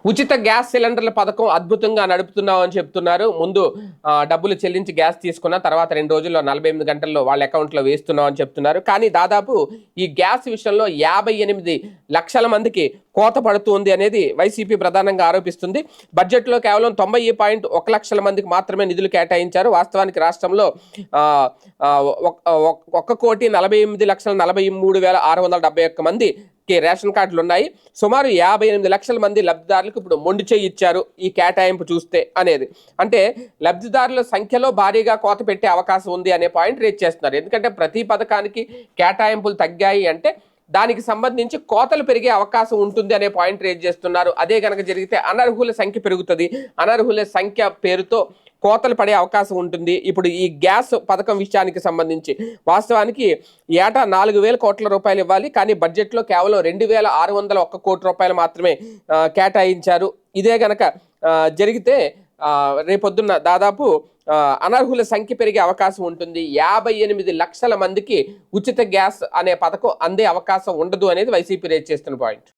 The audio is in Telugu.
ఉచిత గ్యాస్ సిలిండర్ల పథకం అద్భుతంగా నడుపుతున్నామని చెప్తున్నారు. ముందు డబ్బులు చెల్లించి గ్యాస్ తీసుకున్న తర్వాత 2 రోజుల్లో 48 గంటల్లో వాళ్ళ అకౌంట్లో వేస్తున్నామని చెప్తున్నారు. కానీ దాదాపు ఈ గ్యాస్ విషయంలో 58 లక్షల మందికి కోత పడుతుంది అనేది వైసీపీ ప్రధానంగా ఆరోపిస్తుంది. బడ్జెట్లో కేవలం 90.1 లక్షల మందికి మాత్రమే నిధులు కేటాయించారు. వాస్తవానికి రాష్ట్రంలో 1,48,43,671 మంది రేషన్ కార్డులు ఉన్నాయి. సుమారు 58 లక్షల మంది లబ్ధిదారులకు ఇప్పుడు మొండి చేయి ఇచ్చారు ఈ కేటాయింపు చూస్తే అనేది. అంటే లబ్ధిదారుల సంఖ్యలో భారీగా కోత పెట్టే అవకాశం ఉంది అనే పాయింట్ రేజ్ చేస్తున్నారు. ఎందుకంటే ప్రతి పథకానికి కేటాయింపులు తగ్గాయి అంటే దానికి సంబంధించి కోతలు పెరిగే అవకాశం ఉంటుంది అనే పాయింట్ రేజ్ చేస్తున్నారు. అదే కనుక జరిగితే అనర్హుల సంఖ్య పెరుగుతుంది. అనర్హుల సంఖ్య పేరుతో కోతలు పడే అవకాశం ఉంటుంది. ఇప్పుడు ఈ గ్యాస్ పథకం విషయానికి సంబంధించి వాస్తవానికి ఏటా 4,000 కోట్ల రూపాయలు ఇవ్వాలి. కానీ బడ్జెట్లో కేవలం 2,601 కోట్ల రూపాయలు మాత్రమే కేటాయించారు. ఇదే గనక జరిగితే రేపొద్దున్న దాదాపు అనర్హుల సంఖ్య పెరిగే అవకాశం ఉంటుంది. 58 లక్షల మందికి ఉచిత గ్యాస్ అనే పథకం అందే అవకాశం ఉండదు అనేది వైసీపీ రేజ్ చేస్తున్న పాయింట్.